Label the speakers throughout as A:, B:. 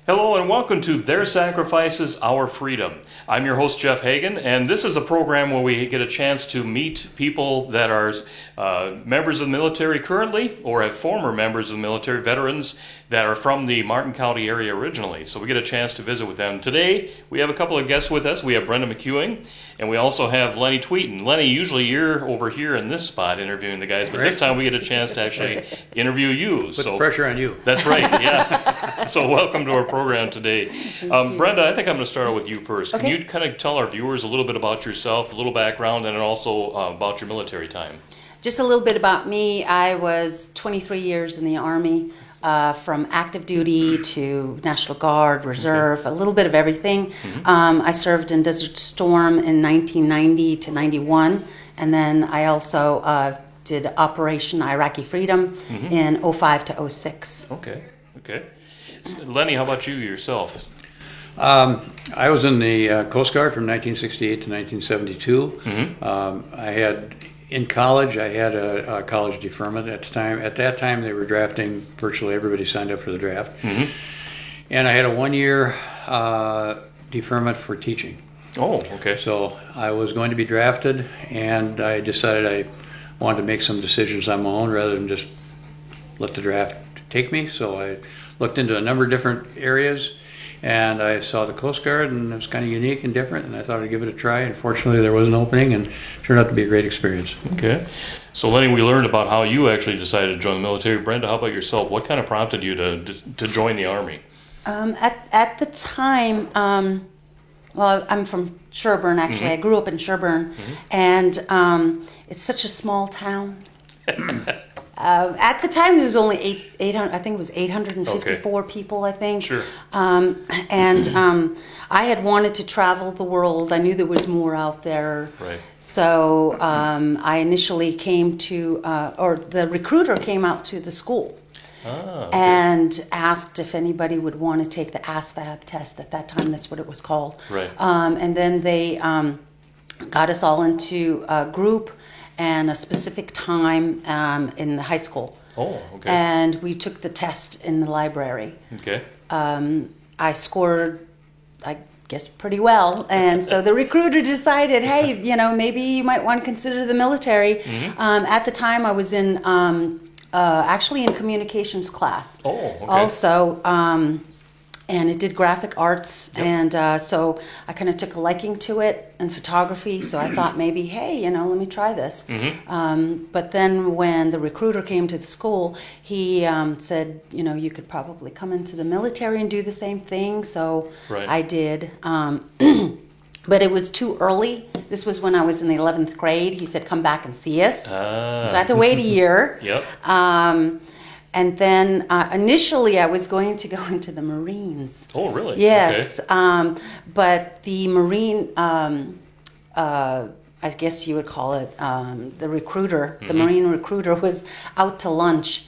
A: Hello and welcome to Their Sacrifices, Our Freedom. I'm your host, Jeff Hagen, and this is a program where we get a chance to meet people that are members of the military currently or have former members of the military, veterans that are from the Martin County area originally. So we get a chance to visit with them. Today, we have a couple of guests with us. We have Brenda McEwing, and we also have Lenny Tvedten. Lenny, usually you're over here in this spot interviewing the guys, but this time we get a chance to actually interview you.
B: Put the pressure on you.
A: That's right, yeah. So welcome to our program today. Brenda, I think I'm going to start out with you first.
C: Okay.
A: Can you kind of tell our viewers a little bit about yourself, a little background, and then also about your military time?
C: Just a little bit about me. I was 23 years in the Army, from active duty to National Guard, Reserve, a little bit of everything. I served in Desert Storm in 1990 to 91, and then I also did Operation Iraqi Freedom in 05 to 06.
A: Okay. So, Lenny, how about you yourself?
B: I was in the Coast Guard from 1968 to 1972. In college, I had a college deferment at the time. At that time, they were drafting, virtually everybody signed up for the draft. And I had a 1-year deferment for teaching.
A: Oh, okay.
B: So I was going to be drafted, and I decided I wanted to make some decisions on my own rather than just let the draft take me. So I looked into a number of different areas, and I saw the Coast Guard, and it was kind of unique and different, and I thought I'd give it a try. Unfortunately, there was an opening, and it turned out to be a great experience.
A: Okay. So, Lenny, we learned about how you actually decided to join the military. Brenda, how about yourself? What kind of prompted you to join the Army?
C: At the time, well, I'm from Sherburne, actually. I grew up in Sherburne, and it's such a small town. At the time, there was only 800. I think it was 854 people. I think.
A: Sure.
C: I had wanted to travel the world. I knew there was more out there.
A: Right.
C: So I initially came to, or the recruiter came out to the school. And asked if anybody would want to take the ASVAB test. At that time, that's what it was called.
A: Right.
C: And then they got us all into a group and a specific time in the high school.
A: Oh, okay.
C: And we took the test in the library.
A: Okay.
C: I scored, I guess, pretty well. And so the recruiter decided, hey, maybe you might want to consider the military. At the time, I was in actually in communications class.
A: Oh, okay.
C: Also, and it did graphic arts, and so I kind of took a liking to it and photography. So I thought maybe, hey, let me try this. But then when the recruiter came to the school, he said, you could probably come into the military and do the same thing. So I did. But it was too early. This was when I was in the 11th grade. He said, come back and see us. So I had to wait a year. And then initially I was going to go into the Marines.
A: Oh, really?
C: Yes.
A: Okay.
C: But the Marine, I guess you would call it, the recruiter, the Marine recruiter was out to lunch.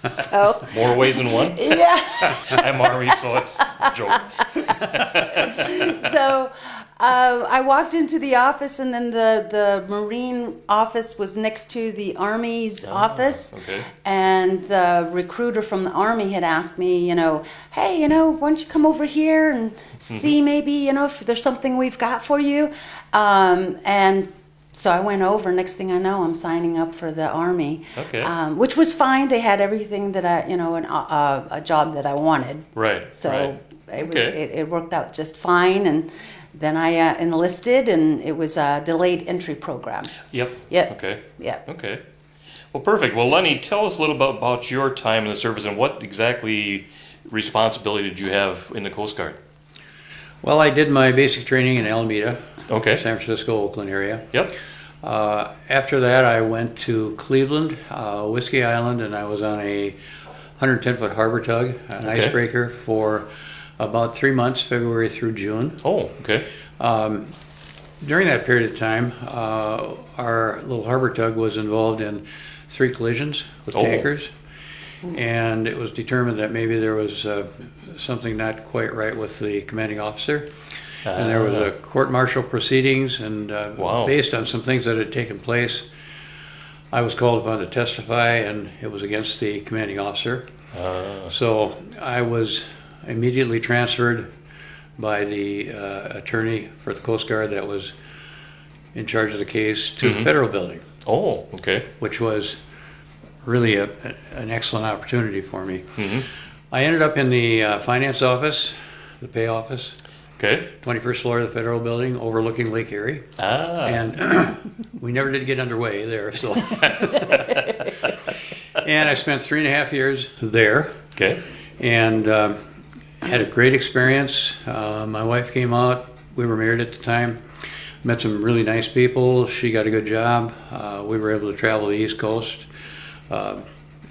C: So
A: More ways than one?
C: yeah.
A: I'm Army, so it's a joke.
C: So I walked into the office, and then the Marine office was next to the Army's office.
A: Okay.
C: And the recruiter from the Army had asked me, hey, why don't you come over here and see maybe, if there's something we've got for you. And so I went over. Next thing I know, I'm signing up for the Army, which was fine. They had everything that I, a job that I wanted.
A: Right.
C: So it worked out just fine. And then I enlisted, and it was a delayed entry program.
A: Yep. Okay.
C: Yeah.
A: Okay. Well, perfect. Well, Lenny, tell us a little bit about your time in the service and what exactly responsibility did you have in the Coast Guard?
B: Well, I did my basic training in Alameda,
A: Okay.
B: San Francisco, Oakland area.
A: Yep.
B: After that, I went to Cleveland, Whiskey Island, and I was on a 110-foot harbor tug, an icebreaker, for about 3 months, February through June.
A: Oh, okay.
B: During that period of time, our little harbor tug was involved in 3 collisions with tankers, and it was determined that maybe there was something not quite right with the commanding officer. And there was a court-martial proceedings, and based on some things that had taken place, I was called upon to testify, and it was against the commanding officer. So I was immediately transferred by the attorney for the Coast Guard that was in charge of the case to the federal building,
A: Oh, okay.
B: which was really an excellent opportunity for me. I ended up in the finance office, the pay office,
A: Okay.
B: 21st floor of the federal building overlooking Lake Erie.
A: Ah.
B: And we never did get underway there, so. And I spent 3.5 years there.
A: Okay.
B: And had a great experience. My wife came out. We were married at the time. Met some really nice people. She got a good job. We were able to travel the East Coast.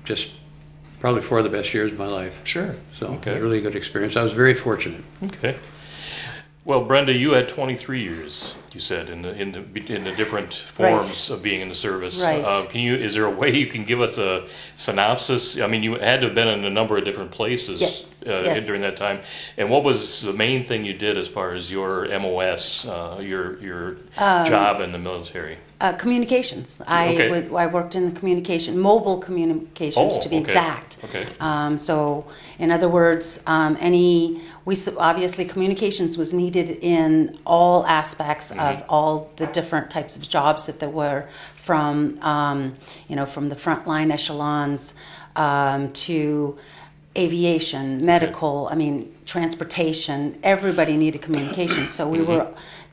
B: Just probably 4 of the best years of my life.
A: Sure.
B: So it
A: Okay.
B: was a really good experience. I was very fortunate.
A: Okay. Well, Brenda, you had 23 years. You said in the different forms of being in the service.
C: Right.
A: Is there a way you can give us a synopsis? I mean, you had to have been in a number of different places.
C: Yes. Yes.
A: During that time. And what was the main thing you did as far as your MOS, your job in the military?
C: Communications.
A: Okay.
C: I worked in the mobile communications to be
A: okay.
C: exact.
A: Okay.
C: So, in other words, obviously communications was needed in all aspects of all the different types of jobs that there were, from from the frontline echelons to aviation, medical. I mean, transportation. Everybody needed communication. So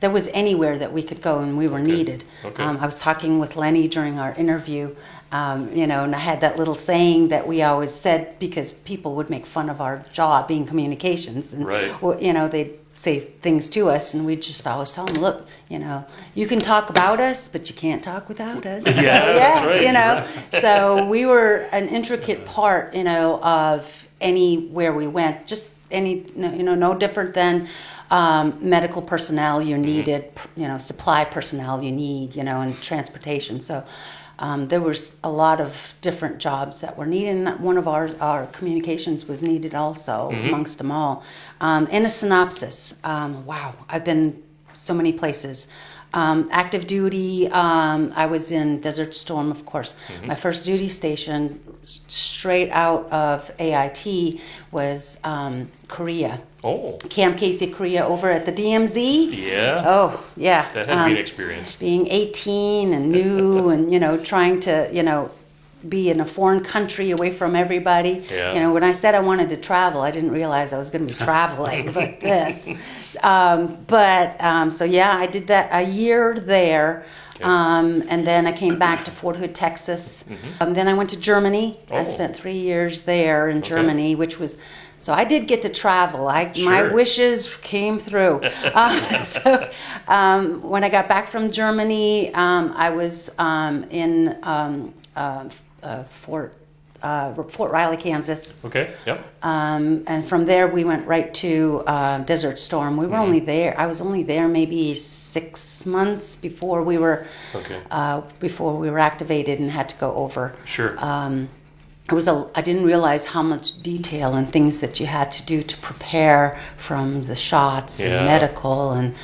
C: there was anywhere that we could go, and we were needed.
A: Okay.
C: I was talking with Lenny during our interview, and I had that little saying that we always said, because people would make fun of our job being communications, and
A: Right.
C: they'd say things to us, and we'd just always tell them, look, you can talk about us, but you can't talk without us.
A: Yeah, that's right.
C: Right. So we were an intricate part, of anywhere we went, just no different than medical personnel you needed, supply personnel you need, and transportation. So there was a lot of different jobs that were needed, and one of our communications was needed also amongst them all. In a synopsis, wow, I've been so many places. Active duty, I was in Desert Storm, of course. My first duty station, straight out of AIT, was Korea.
A: Oh.
C: Camp Casey, Korea, over at the DMZ.
A: Yeah.
C: Oh, yeah.
A: That had to be an experience.
C: Being 18 and new and, trying to, be in a foreign country away from everybody.
A: Yeah.
C: When I said I wanted to travel, I didn't realize I was going to be traveling like this. So yeah, I did that a year there.
A: Okay.
C: And then I came back to Fort Hood, Texas. Then I went to Germany. I
A: Oh.
C: spent 3 years there in Germany, which was, so I did get to travel. My
A: Sure.
C: wishes came through. When I got back from Germany, I was in Fort Riley, Kansas.
A: Okay. Yep.
C: And from there we went right to Desert Storm. We were only there. I was only there maybe 6 months before we were activated and had to go over.
A: Sure.
C: I didn't realize how much detail and things that you had to do to prepare, from the shots and medical and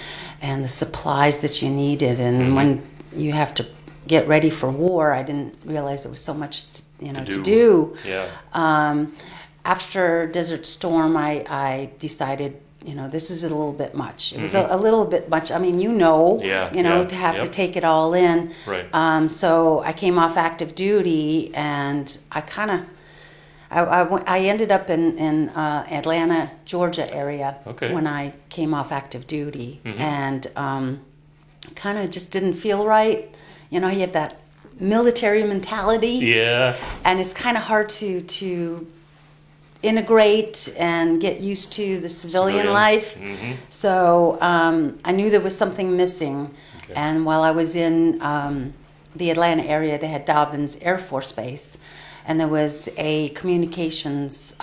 C: the supplies that you needed, and when you have to get ready for war, I didn't realize there was so much to do.
A: Yeah.
C: After Desert Storm, I decided, this is a little bit much. It was a little bit much. I mean, to have to take it all in.
A: Right.
C: So I came off active duty, and I ended up in Atlanta, Georgia area when I came off active duty, and kind of just didn't feel right. You have that military mentality.
A: Yeah.
C: And it's kind of hard to integrate and get used to the civilian life. So I knew there was something missing. Okay. And while I was in the Atlanta area, they had Dobbins Air Force Base, and there was a communications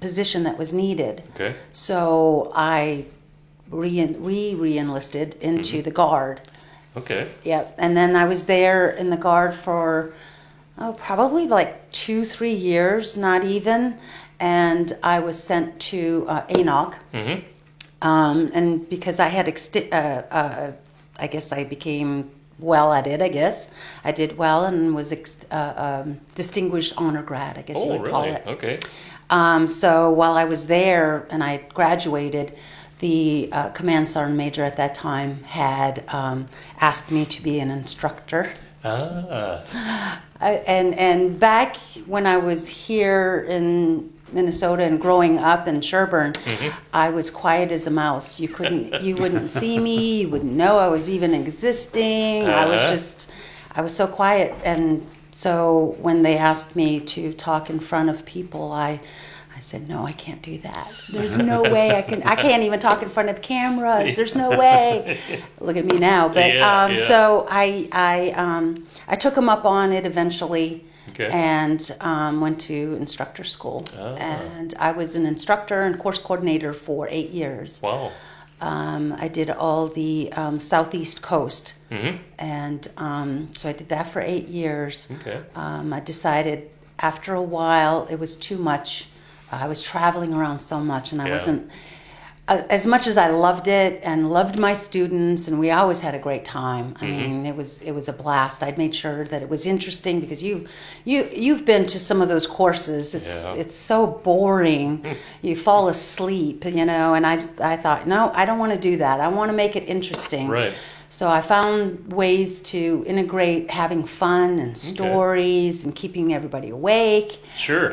C: position that was needed.
A: Okay.
C: So I re-enlisted into the Guard.
A: Okay.
C: Yep. And then I was there in the Guard for probably like 2-3 years, not even. And I was sent to ANOC. And because I had, I guess I became well at it, I guess. I did well and was distinguished honor grad, I guess you would call it.
A: Okay.
C: So while I was there and I had graduated, the command sergeant major at that time had asked me to be an instructor. And back when I was here in Minnesota and growing up in Sherburne, I was quiet as a mouse. You wouldn't see me, you wouldn't know I was even existing. I was so quiet. And so when they asked me to talk in front of people, I said, no, I can't do that. There's no way I can't even talk in front of cameras. There's no way. Look at me now. But so I took them up on it eventually.
A: Okay.
C: And went to instructor school. And I was an instructor and course coordinator for 8 years.
A: Wow.
C: I did all the southeast coast. And so I did that for 8 years.
A: Okay.
C: I decided after a while it was too much. I was traveling around so much, and I wasn't, as much as I loved it and loved my students, and we always had a great time. I mean, it was a blast. I'd made sure that it was interesting, because you've been to some of those courses. It's so boring. You fall asleep, and I thought, no, I don't want to do that. I want to make it interesting.
A: Right.
C: So I found ways to integrate having fun and stories and keeping everybody awake.
A: Sure.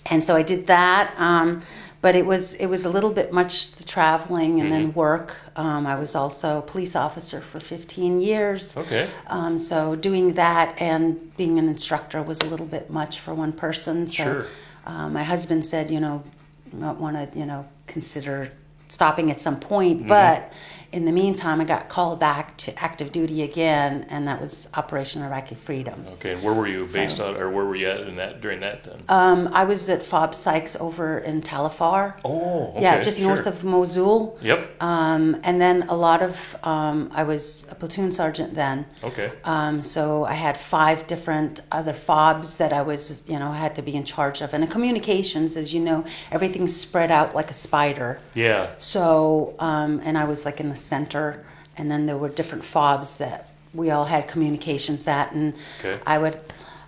C: And so I did that, but it was a little bit much, the traveling and then work. I was also a police officer for 15 years.
A: Okay.
C: So doing that and being an instructor was a little bit much for one person. So
A: Sure.
C: My husband said, you might want to, consider stopping at some point. But in the meantime, I got called back to active duty again, and that was Operation Iraqi Freedom.
A: Okay, and where were you based on, or where were you at during that then?
C: I was at FOB Sykes over in Talafar.
A: Oh, okay.
C: Yeah, just north of Mosul.
A: Yep.
C: And then a lot of, I was a platoon sergeant then.
A: Okay.
C: So I had 5 different other FOBs that I was, had to be in charge of. And in communications, as you know, everything's spread out like a spider.
A: Yeah.
C: So, and I was like in the center, and then there were different FOBs that we all had communications at, and I would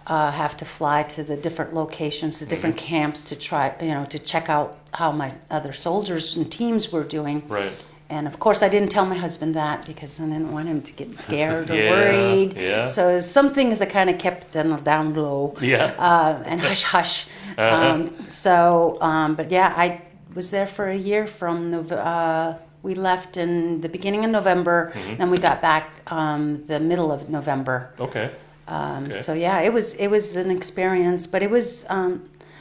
C: have to fly to the different locations, the different camps to try, to check out how my other soldiers and teams were doing.
A: Right.
C: And of course, I didn't tell my husband that, because I didn't want him to get scared or
A: Yeah,
C: worried.
A: yeah.
C: So some things I kind of kept them down low.
A: Yeah.
C: And hush hush. But yeah, I was there for a year from we left in the beginning of November, then we got back the middle of November.
A: Okay.
C: So yeah, it was an experience, but it was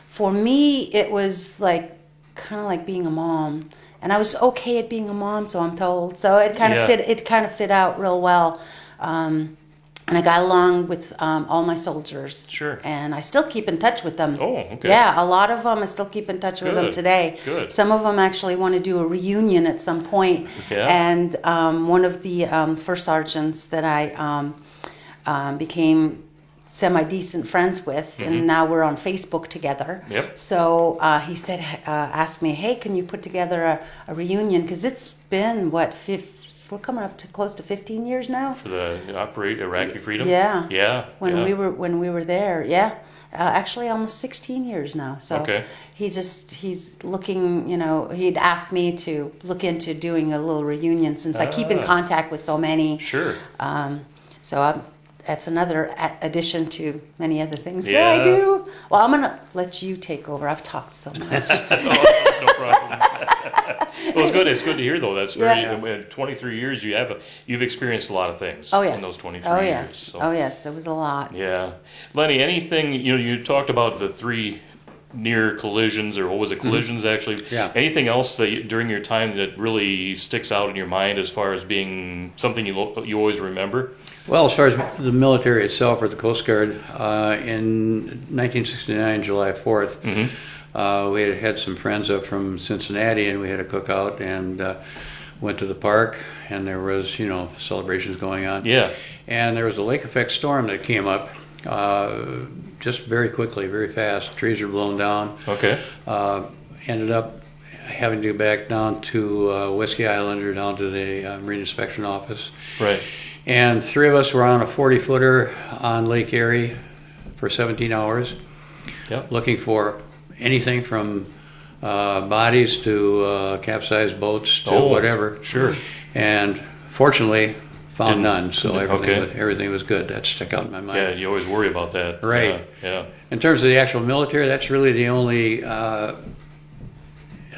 C: for me it was like kind of like being a mom, and I was okay at being a mom, so I'm told. So it kind of fit out real well. And I got along with all my soldiers.
A: Sure.
C: And I still keep in touch with them.
A: Oh, okay.
C: Yeah, a lot of them, I still keep in touch with them today.
A: Good.
C: Some of them actually want to do a reunion at some point.
A: Yeah.
C: And one of the first sergeants that I became semi-decent friends with, and now we're on Facebook together.
A: Yep.
C: So he said, asked me, hey, can you put together a reunion? Because it's been, we're coming up to close to 15 years now.
A: For the Iraqi Freedom?
C: Yeah.
A: Yeah.
C: When we were there, yeah. Actually almost 16 years now. So he's looking, he'd asked me to look into doing a little reunion, since I keep in contact with so many.
A: Sure.
C: So that's another addition to many other things that I do. Well, I'm going to let you take over. I've talked so much.
A: No problem. Well, it's good. It's good to hear, though. That's very. In 23 years, you've experienced a lot of things.
C: Oh yeah.
A: In those 23
C: years.
A: Yes. So.
C: Oh yes, there was a lot.
A: Yeah, Lenny. Anything you talked about the 3 near collisions, or what was it? Collisions actually.
B: Yeah.
A: Anything else that during your time that really sticks out in your mind as far as being something you always remember?
B: Well, as far as the military itself, or the Coast Guard, in 1969, July 4th, we had some friends up from Cincinnati, and we had a cookout, and went to the park, and there was, celebrations going on.
A: Yeah.
B: And there was a lake effect storm that came up just very quickly, very fast. Trees were blown down.
A: Okay.
B: Ended up having to go back down to Whiskey Island, or down to the Marine Inspection Office.
A: Right.
B: And 3 of us were on a 40-footer on Lake Erie for 17 hours,
A: Yep.
B: looking for anything from bodies to capsized boats to whatever.
A: Sure.
B: And fortunately, found none. So
A: Okay.
B: everything was good. That stuck out in my mind.
A: Yeah, you always worry about that.
B: Right.
A: Yeah.
B: In terms of the actual military, that's really the only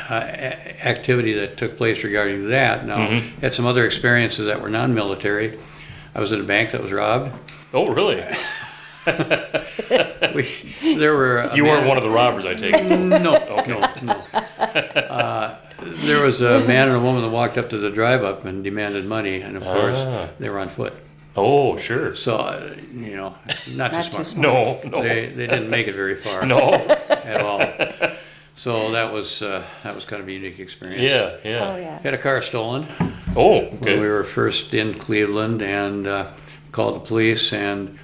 B: activity that took place regarding that. Now, had some other experiences that were non-military. I was at a bank that was robbed.
A: Oh, really?
B: There were.
A: You weren't one of the robbers, I take it.
B: No. Okay. No. There was a man and a woman that walked up to the drive-up and demanded money, and of course, they were on foot.
A: Oh, sure.
B: So, not too smart.
A: No.
B: They didn't make it very far.
A: No.
B: At all. So that was kind of a unique experience.
A: Yeah.
C: Oh, yeah.
B: Had a car stolen
A: Oh,
B: when
A: okay.
B: we were first in Cleveland, and called the police. And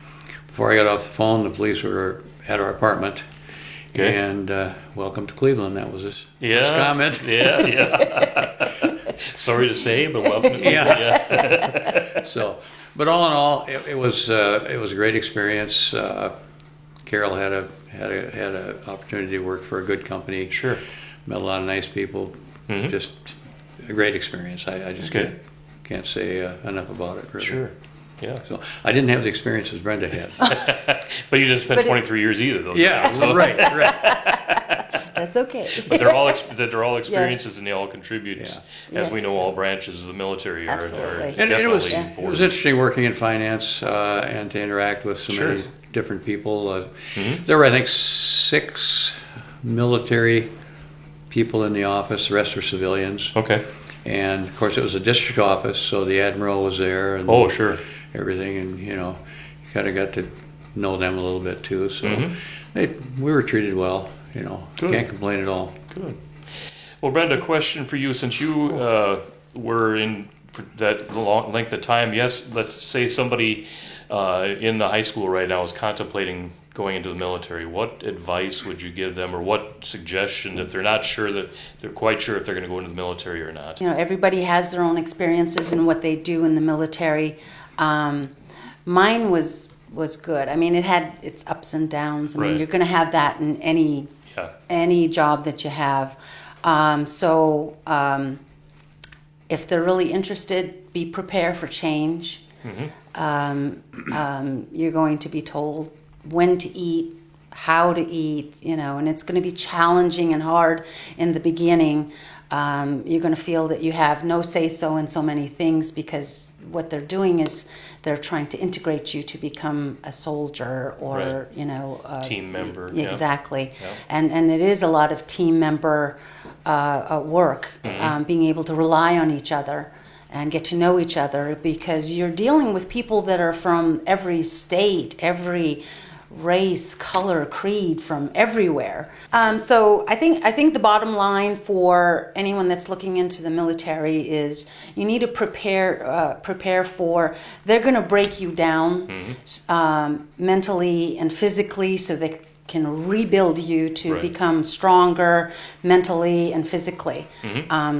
B: before I got off the phone, the police were at our apartment.
A: Okay.
B: And welcome to Cleveland. That was his comment.
A: Yeah. Sorry to say, but welcome to Cleveland. Yeah.
B: So, but all in all, it was a great experience. Carol had a opportunity to work for a good company.
A: Sure.
B: Met a lot of nice people. Just a great experience. I just can't say enough about it. Really.
A: Sure. Yeah.
B: So I didn't have the experiences Brenda had.
A: But you didn't spend 23 years either, though.
B: Yeah.
A: So,
B: Right.
C: That's okay.
A: But they're all experiences, and they all contribute.
B: Yeah.
A: As we
C: Yes.
A: know, all branches of the military are
C: Absolutely.
B: And it was
A: definitely
B: it was interesting working in finance and to interact with so
A: Sure.
B: many different people. There were, I think, 6 military people in the office. The rest were civilians.
A: Okay.
B: And of course, it was a district office, so the admiral was there and
A: Oh, sure.
B: everything, and you kind of got to know them a little bit too. So we were treated well.
A: Good.
B: Can't complain at all.
A: Good. Well, Brenda, question for you. Since you were in for that long length of time, yes, let's say somebody in the high school right now is contemplating going into the military. What advice would you give them, or what suggestion if they're not sure that they're quite sure if they're going to go into the military or not?
C: Everybody has their own experiences and what they do in the military. Mine was good. I mean, it had its ups and downs. I mean,
A: Right.
C: you're going to have that in any job that you have. If they're really interested, be prepared for change. You're going to be told when to eat, how to eat, and it's going to be challenging and hard in the beginning. You're going to feel that you have no say-so in so many things, because what they're doing is they're trying to integrate you to become a soldier or,
A: Right. Team member.
C: Exactly.
A: Yeah.
C: And it is a lot of team member work, being able to rely on each other and get to know each other, because you're dealing with people that are from every state, every race, color, creed, from everywhere. So I think the bottom line for anyone that's looking into the military is you need to prepare for, they're going to break you down mentally and physically, so they can rebuild you to
A: Right.
C: become stronger mentally and physically.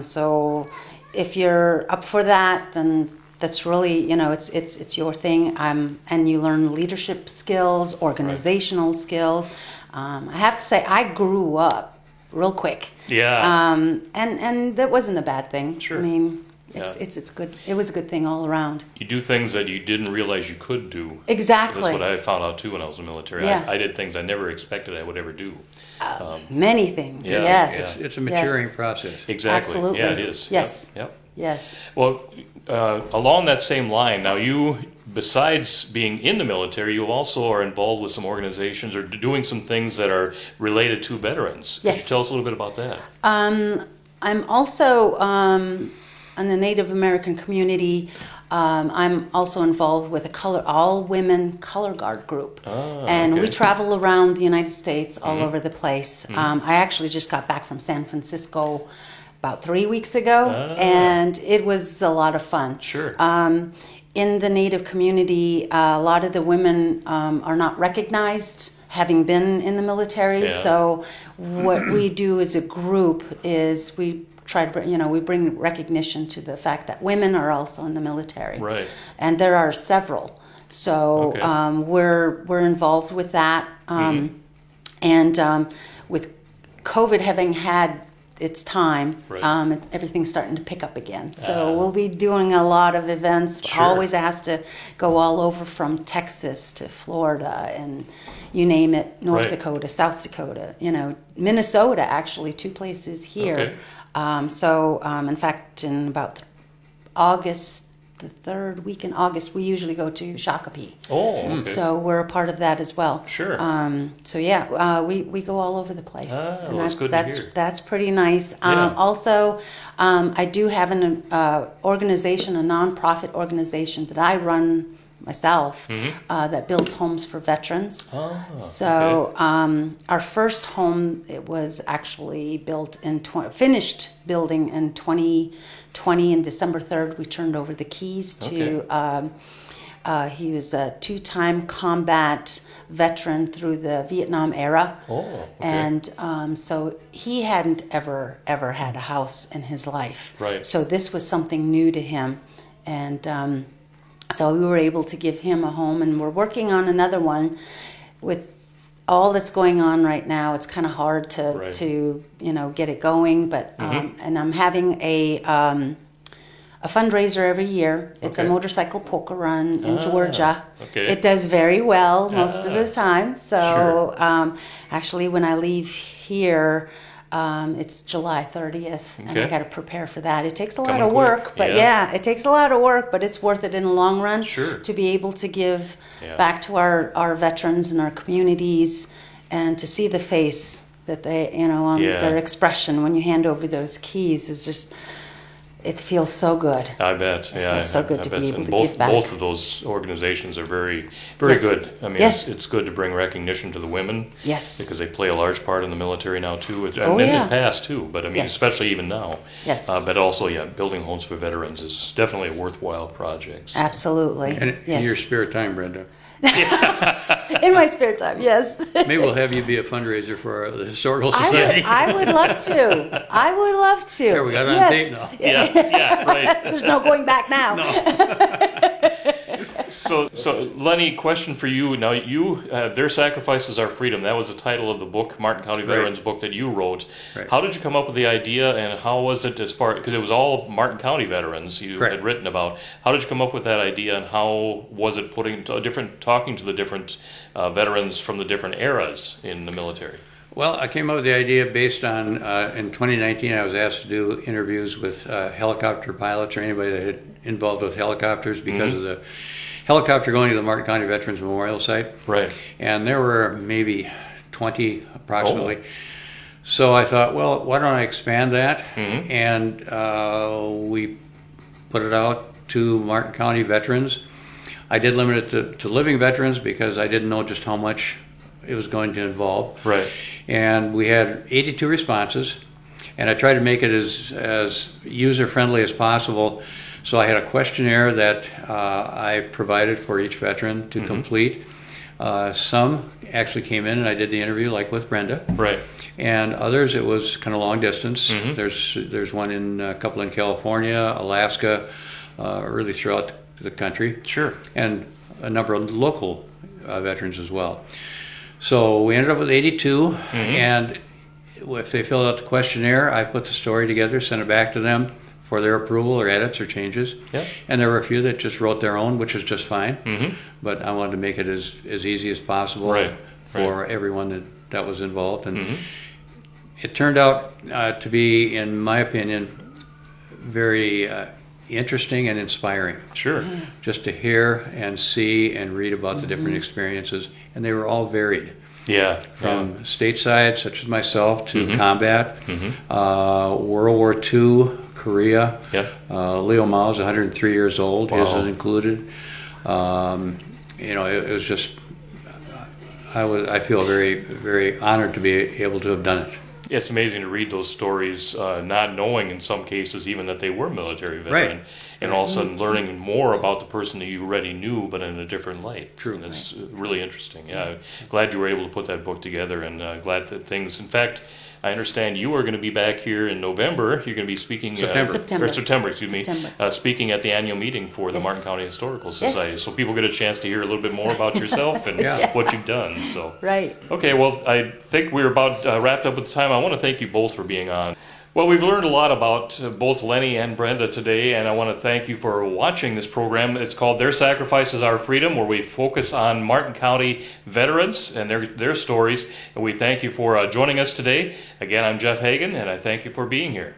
C: So if you're up for that, then that's really, it's your thing. And you learn leadership skills, organizational skills. I have to say, I grew up real quick.
A: Yeah.
C: And that wasn't a bad thing.
A: Sure.
C: I mean, it's good. It was a good thing all around.
A: You do things that you didn't realize you could do.
C: Exactly.
A: That's what I found out too when I was in the military.
C: Yeah.
A: I did things I never expected I would ever do.
C: Many things.
A: Yeah,
C: Yes.
B: It's a maturing
C: Yes.
B: process.
A: Exactly.
C: Absolutely.
A: Yeah, it is.
C: Yes.
A: Yep.
C: Yes.
A: Well, along that same line, now you, besides being in the military, you also are involved with some organizations or doing some things that are related to veterans. Could you
C: Yes.
A: tell us a little bit about that?
C: I'm also in the Native American community. I'm also involved with a all-women color guard group, and we
A: okay.
C: travel around the United States all over the place. I actually just got back from San Francisco about 3 weeks ago, and it was a lot of fun.
A: Sure.
C: In the Native community, a lot of the women are not recognized, having been in the military.
A: Yeah.
C: So what we do as a group is we try to, we bring recognition to the fact that women are also in the military.
A: Right.
C: And there are several. So
A: Okay.
C: we're involved with that. And with COVID having had its time,
A: Right.
C: everything's starting to pick up again. So we'll be doing a lot of events.
A: Sure.
C: Always asked to go all over from Texas to Florida and you name it, North
A: Right.
C: Dakota, South Dakota, Minnesota, actually, 2 places here.
A: Okay.
C: In fact, in about August, the 3rd week in August, we usually go to Shakopee.
A: Oh, okay.
C: So we're a part of that as well.
A: Sure.
C: We go all over the place,
A: well, that's good to hear.
C: that's pretty nice.
A: Yeah.
C: Also, I do have an organization, a nonprofit organization that I run myself that builds homes for veterans.
A: Oh,
C: So our first home, it was actually finished building in 2020, and December 3rd we turned over the keys to he was a 2-time combat veteran through the Vietnam era.
A: Oh, okay.
C: And so he hadn't ever had a house in his life.
A: Right.
C: So this was something new to him. And so we were able to give him a home, and we're working on another one. With all that's going on right now, it's kind of hard to get it going. But and I'm having a fundraiser every year. It's a
A: Okay.
C: motorcycle poker run in Georgia.
A: Okay.
C: It does very well most of the time. So
A: Sure.
C: actually, when I leave here, it's July 30th, and I
A: Okay.
C: got to prepare for that. It takes a lot
A: Coming
C: of work,
A: quick,
C: but
A: yeah.
C: it takes a lot of work, but it's worth it in the long run.
A: Sure.
C: To be able to give
A: Yeah.
C: back to our veterans and our communities, and to see the face that they, on
A: Yeah.
C: their expression when you hand over those keys is just. It feels so good.
A: I bet. Yeah,
C: feels so good
A: I
C: to
A: bet.
C: be able
A: And
C: to
A: both,
C: give back.
A: Both of those organizations are very, very
C: Yes.
A: good. I mean,
C: Yes.
A: it's good to bring recognition to the women.
C: Yes.
A: Because they play a large part in the military now too, and
C: Oh,
A: in
C: yeah.
A: the past too. But I mean,
C: Yes.
A: especially even now.
C: Yes.
A: But also, building homes for veterans is definitely a worthwhile project. So.
C: Absolutely.
B: And
C: yes.
B: in your spare time, Brenda,
C: In my spare time, yes.
B: maybe we'll have you be a fundraiser for the Historical
C: I
B: Society.
C: would love to. I would love to.
B: There, we got it on tape now.
A: Yeah, right.
C: There's no going back now.
A: So Lenny, question for you. Now, Their Sacrifices Our Freedom. That was the title of the book, Martin County Veterans book that you wrote.
B: Right.
A: How did you come up with the idea, and how was it because it was all Martin County veterans you
B: Correct.
A: had written about. How did you come up with that idea, and how was it talking to the different veterans from the different eras in the military?
B: Well, I came up with the idea based on, in 2019, I was asked to do interviews with helicopter pilots or anybody that had involved with helicopters because of the helicopter going to the Martin County Veterans Memorial Site.
A: Right.
B: And there were maybe 20 approximately. So I thought, well, why don't I expand that? And we put it out to Martin County veterans. I did limit it to living veterans because I didn't know just how much it was going to involve.
A: Right.
B: And we had 82 responses, and I tried to make it as user-friendly as possible. So I had a questionnaire that I provided for each veteran to complete. Some actually came in and I did the interview, like with Brenda.
A: Right.
B: And others, it was kind of long distance. There's one in a couple in California, Alaska, really throughout the country.
A: Sure.
B: And a number of local veterans as well. So we ended up with 82, and if they filled out the questionnaire, I put the story together, sent it back to them for their approval or edits or changes.
A: Yep.
B: And there were a few that just wrote their own, which is just fine. But I wanted to make it as easy as possible for everyone that was involved. And it turned out to be, in my opinion, very interesting and inspiring.
A: Sure.
B: Just to hear and see and read about the different experiences. And they were all varied.
A: Yeah.
B: From stateside, such as myself, to combat, World War II, Korea.
A: Yep.
B: Leo Mao's 103 years old.
A: Wow.
B: His is included. It was just. I feel very, very honored to be able to have done it.
A: It's amazing to read those stories, not knowing in some cases even that they were military veteran, and all of a sudden learning more about the person that you already knew, but in a different light.
B: True.
A: And it's really interesting. Yeah, glad you were able to put that book together, and glad that things. In fact, I understand you are going to be back here in November. You're going to be speaking
C: September.
A: excuse me,
C: September.
A: speaking at the annual meeting for the
C: Yes.
A: Martin County Historical Society.
C: Yes.
A: So people get a chance to hear a little bit more about yourself and
B: Yeah.
A: what you've done. So
C: Right.
A: okay, well, I think we're about wrapped up with time. I want to thank you both for being on. Well, we've learned a lot about both Lenny and Brenda today, and I want to thank you for watching this program. It's called Their Sacrifice is Our Freedom, where we focus on Martin County veterans and their stories, and we thank you for joining us today. Again, I'm Jeff Hagen, and I thank you for being here.